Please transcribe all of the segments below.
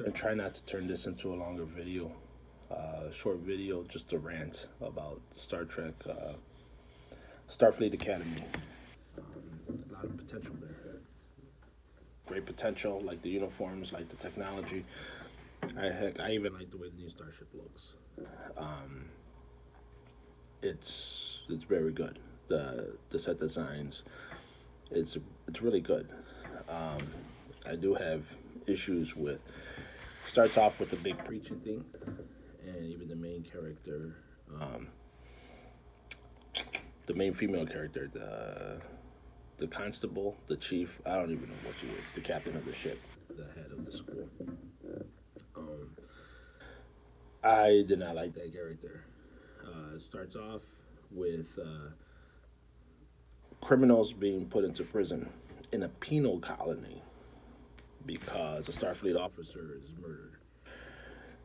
And try not to turn this into a longer video, short video, just a rant about Star Trek, Starfleet Academy. A lot of potential there. Great potential, like the uniforms, like the technology. I even like the way the new starship looks. Um, it's very good. The set designs, it's it's really good. Um, I do have issues with. Starts off with the big preaching thing, and even um, the main female character, the constable, the chief. I don't even know what she is. The captain of the ship, the head of the school. Um, I did not like that character. It starts off with criminals being put into prison in a penal colony because a Starfleet officer is murdered.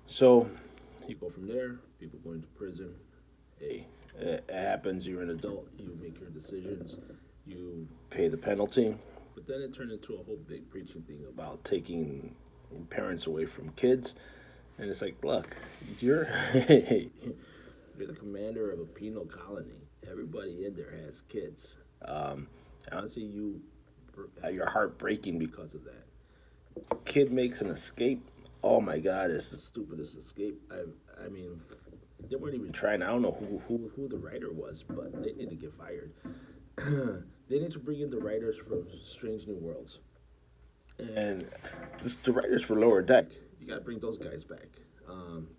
So you go from there, people go into prison. Hey, it happens, you're an adult, you make your decisions, you pay the penalty. But then it turned into a whole big preaching thing about taking parents away from kids. And it's like, look, you're you're the commander of a penal colony. Everybody in there has kids. I don't see you your heart breaking because of that. Kid makes an escape. Oh my God, it's the stupidest escape. I mean, they weren't even trying. I don't know who the writer was, but they need to get fired. They need to bring in the writers from Strange New Worlds and the writers for Lower Deck. You got to bring those guys back.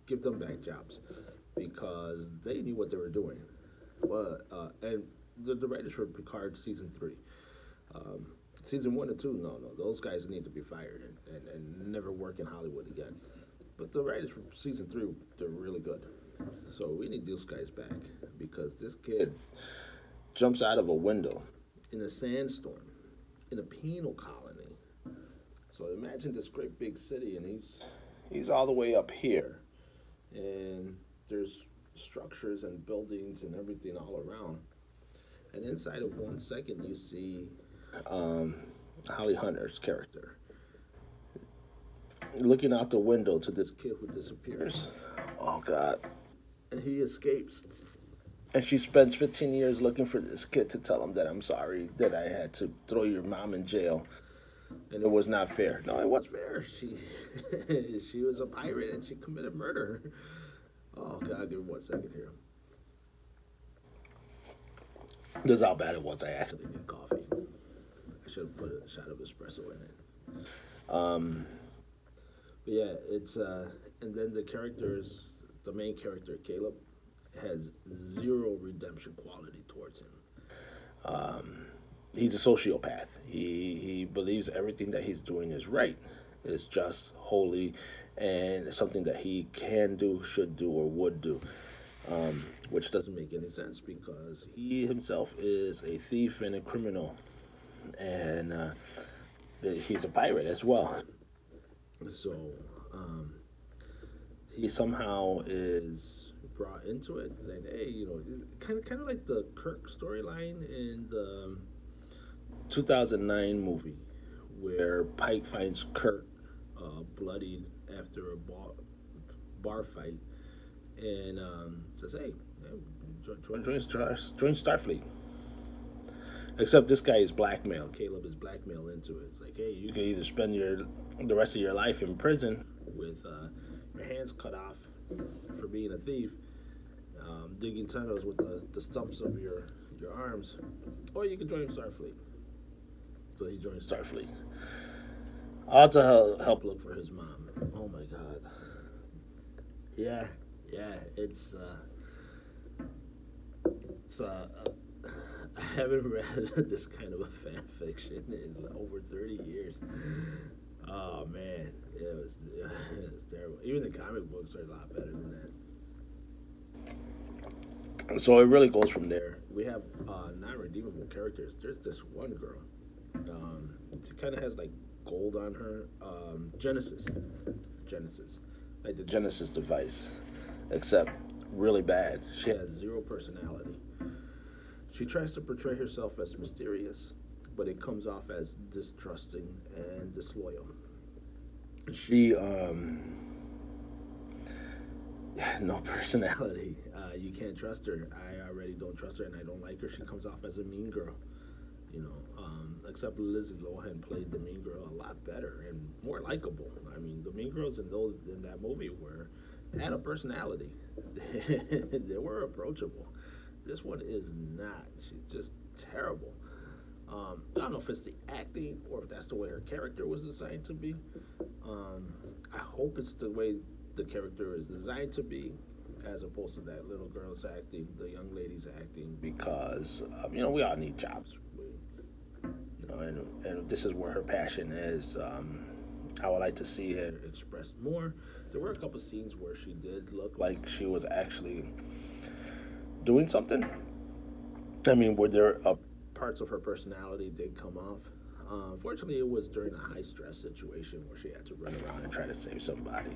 Give them back jobs because they knew what they were doing. Well, and the writers for Picard season 3. Um, Season 1 and 2, no, those guys need to be fired and never work in Hollywood again. But the writers from season 3, they're really good. So we need those guys back because this kid jumps out of a window in a sandstorm in a penal colony. So imagine this great big city, and he's all the way up here, and there's structures and buildings and everything all around. And inside of 1 second, you see um, Holly Hunter's character looking out the window to this kid who disappears. Oh God! And he escapes. And she spends 15 years looking for this kid to tell him that I'm sorry that I had to throw your mom in jail, and it was not fair. No, it was fair. She she was a pirate and she committed murder. Oh God! Give me 1 second here. This is how bad it was. I actually need coffee. I should have put a shot of espresso in it. Um, but yeah, it's and then the main character Caleb, has zero redemption quality towards him. Um, he's a sociopath. He believes everything that he's doing is right, is just, holy, and something that he can do, should do, or would do. Which doesn't make any sense because he himself is a thief and a criminal, and he's a pirate as well. So um, he somehow is brought into it, saying, "Hey, kind of like the Kirk storyline in the 2009 movie, where Pike finds Kirk bloodied after a bar fight, and says, "Hey, join Starfleet." Except this guy is blackmailed. Caleb is blackmailed into it. It's like, hey, you can either spend the rest of your life in prison with your hands cut off for being a thief, digging tunnels with the stumps of your arms, or you can join Starfleet. So he joins Starfleet. All to help look for his mom. Oh my God. Yeah, yeah. It's I haven't read this kind of a fan fiction in over 30 years. Oh man, it was terrible. Even the comic books are a lot better than that. So it really goes from there. We have non-redeemable characters. There's this one girl. She kind of has like gold on her. Genesis, like the Genesis device, except really bad. She has zero personality. She tries to portray herself as mysterious, but it comes off as distrusting and disloyal. She no personality. You can't trust her. I already don't trust her, and I don't like her. She comes off as a mean girl. Except Lizzie Lohan played the mean girl a lot better and more likable. I mean, the mean girls in that movie were had a personality. They were approachable. This one is not. She's just terrible. I don't know if it's the acting or if that's the way her character was designed to be. I hope it's the way the character is designed to be, as opposed to that little girl's acting, the young lady's acting, because we all need jobs. And this is where her passion is. I would like to see her expressed more. There were a couple scenes where she did look like she was actually doing something. I mean, were there parts of her personality did come off. Unfortunately, it was during a high stress situation where she had to run around and try to save somebody.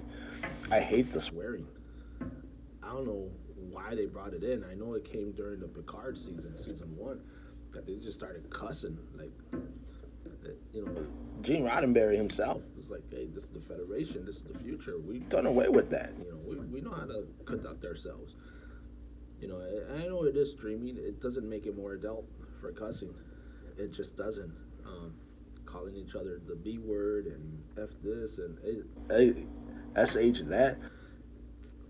I hate the swearing. I don't know why they brought it in. I know it came during the Picard season one, that they just started cussing. Like, Gene Roddenberry himself was like, "Hey, this is the Federation. This is the future. We've done away with that. We know how to conduct ourselves." I know it is streaming. It doesn't make it more adult for cussing. It just doesn't. Calling each other the B word and F this and SH that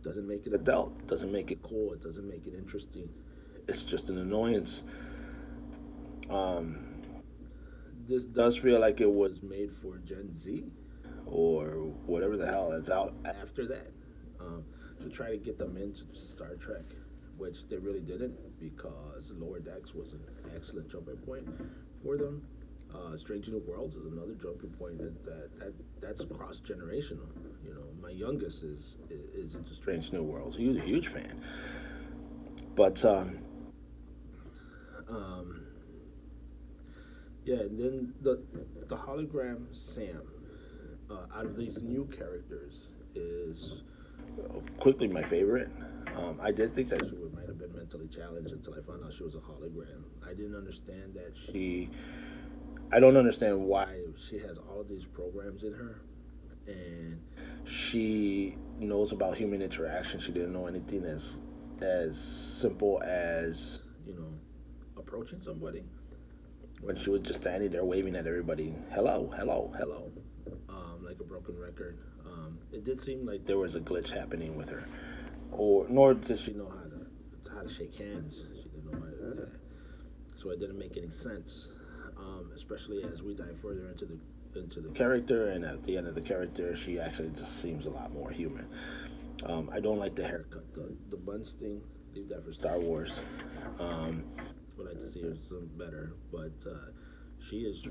doesn't make it adult. Doesn't make it cool. It doesn't make it interesting. It's just an annoyance. This does feel like it was made for Gen Z or whatever the hell that's out after that, to try to get them into Star Trek, which they really didn't, because Lower Decks was an excellent jumping point for them. Strange New Worlds is another jumping point that's cross generational. My youngest is into Strange New Worlds. He's a huge fan, but um, yeah. And then the hologram Sam, out of these new characters, is quickly my favorite. I did think that she might have been mentally challenged until I found out she was a hologram. I didn't understand that she. I don't understand why she has all of these programs in her, and she knows about human interaction. She didn't know anything as simple as approaching somebody, when she was just standing there waving at everybody, hello, hello, hello, like a broken record. It did seem like there was a glitch happening with her, or nor did she know how to shake hands. She didn't know how to do that, so it didn't make any sense. Especially as we dive further into the character, and at the end of the character, she actually just seems a lot more human. I don't like the haircut, the bun sting. Leave that for Star Wars. Would like to see her some better, but she is.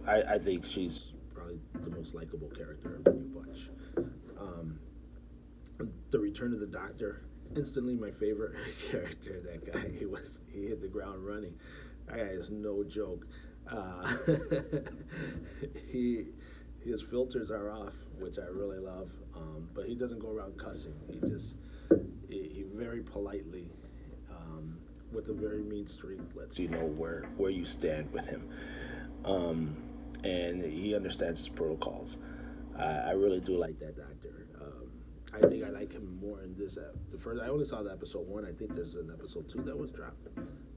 I think she's probably the most likable character of the new bunch. Um, the Return of the Doctor, instantly my favorite character. That guy, he hit the ground running. That guy is no joke. Uh, he his filters are off, which I really love. But he doesn't go around cussing. He very politely, with a very mean streak, lets you know where you stand with him, and he understands his protocols. I really do like that doctor. I think I like him more in this. The first, I only saw the episode one. I think there's an episode two that was dropped,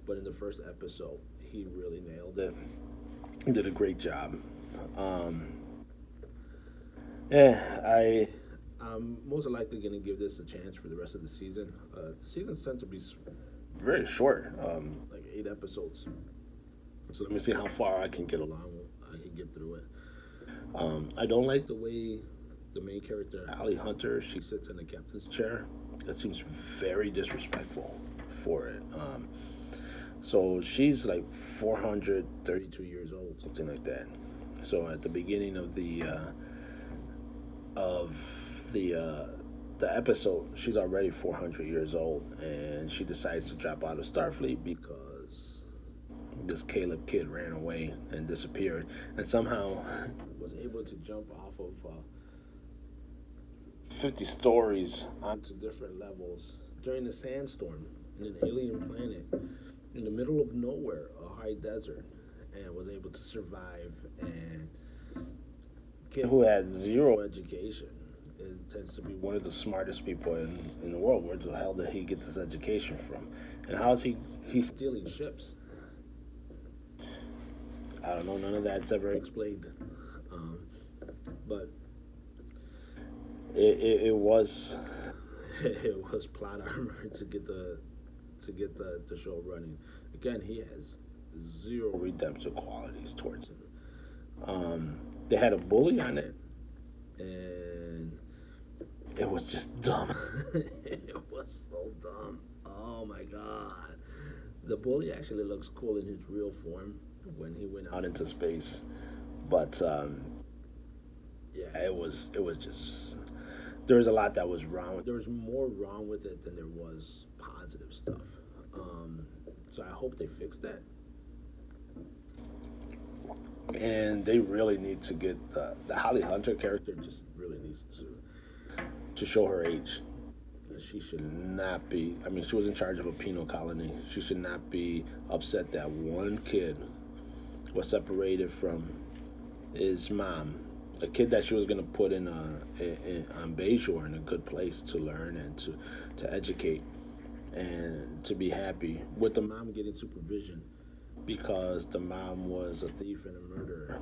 but in the first episode, he really nailed it. He did a great job. Yeah, I'm most likely going to give this a chance for the rest of the season. The seasons tend to be very short, like 8 episodes. So let me see how far I can get along. I can get through it. I don't like the way the main character, Allie Hunter, she sits in the captain's chair. It seems very disrespectful for it. So she's like 432 years old, something like that. So at the beginning of of the uh, the episode, she's already 400 years old, and she decides to drop out of Starfleet because this Caleb kid ran away and disappeared, and somehow was able to jump off of 50 stories onto different levels during a sandstorm in an alien planet in the middle of nowhere, a high desert, and was able to survive and kid who has zero education. It tends to be one of the smartest people in the world. Where the hell did he get this education from? And how is he's stealing ships? I don't know. None of that's ever explained. Um, but it was it was plot armor to get the show running. Again, he has zero redemptive qualities towards him. They had a bully on it, and it was just dumb. It was so dumb. Oh my god. The bully actually looks cool in his real form when he went out into space, but yeah, it was just there was a lot that was wrong. There was more wrong with it than there was positive stuff. So I hope they fix that, and they really need to get the Holly Hunter character just really needs to show her age. She should not be. I mean, she was in charge of a penal colony. She should not be upset that one kid was separated from his mom, a kid that she was going to put on Bejor in a good place to learn and to educate and to be happy with the mom getting supervision because the mom was a thief and a murderer.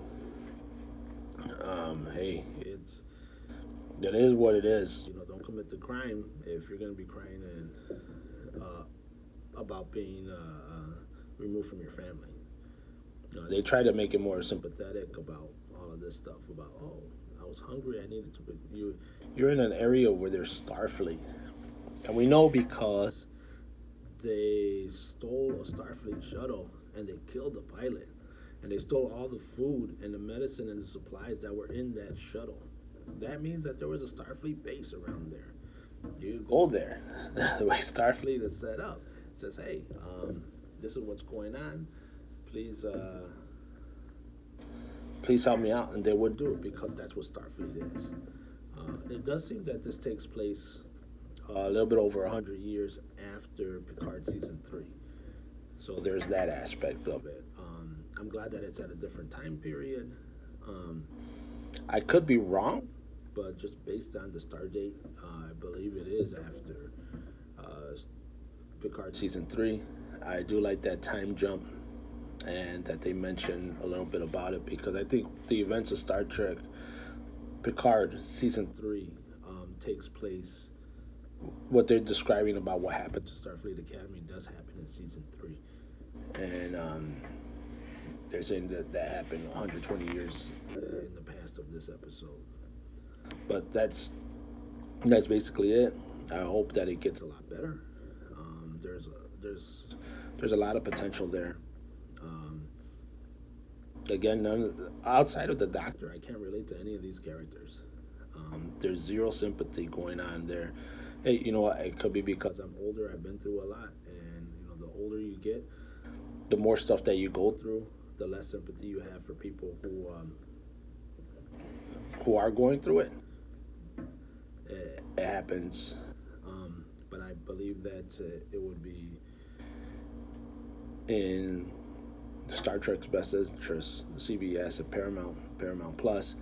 Hey, it is what it is. Don't commit the crime if you're going to be crying about being removed from your family. They try to make it more sympathetic about all of this stuff. About I was hungry, I needed to. But you're in an area where there's Starfleet, and we know because they stole a Starfleet shuttle and they killed the pilot, and they stole all the food and the medicine and the supplies that were in that shuttle. That means that there was a Starfleet base around there. You go there. The way Starfleet is set up, it says, "Hey, this is what's going on. Please, please help me out," and they would do it because that's what Starfleet is. It does seem that this takes place a little bit over 100 years after Picard season 3, so there's that aspect of it. I'm glad that it's at a different time period. I could be wrong, but just based on the star date, I believe it is after Picard season 3. I do like that time jump and that they mention a little bit about it because I think the events of Star Trek Picard season 3 takes place. What they're describing about what happened to Starfleet Academy does happen in season 3, and they're saying that happened 120 years in the past of this episode. But that's basically it. I hope that it gets a lot better. There's a lot of potential there. Again, outside of the Doctor, I can't relate to any of these characters. There's zero sympathy going on there. Hey, you know what? It could be because I'm older. I've been through a lot, and the older you get, the more stuff that you go through, the less sympathy you have for people who are going through it. It happens, but I believe that it would be in Star Trek's best interest, CBS and Paramount Plus,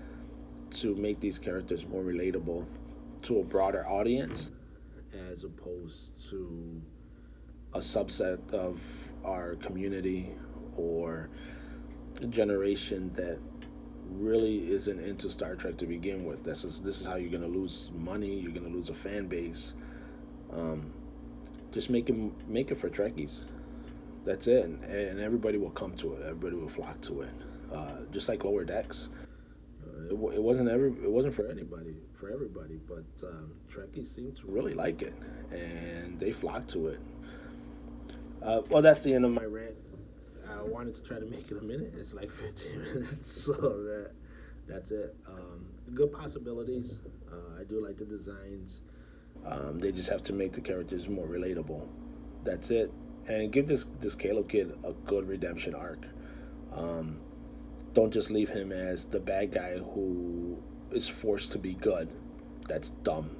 to make these characters more relatable to a broader audience, as opposed to a subset of our community or a generation that really isn't into Star Trek to begin with. This is how you're going to lose money. You're going to lose a fan base. Just make it for Trekkies. That's it, and everybody will come to it. Everybody will flock to it. Just like Lower Decks, it wasn't for everybody, but Trekkies seem to really like it, and they flock to it. Well, that's the end of my rant. I wanted to try to make it a minute. It's like 15 minutes, so that's it. Good possibilities. I do like the designs. They just have to make the characters more relatable. That's it. And give this Caleb kid a good redemption arc. Don't just leave him as the bad guy who is forced to be good. That's dumb.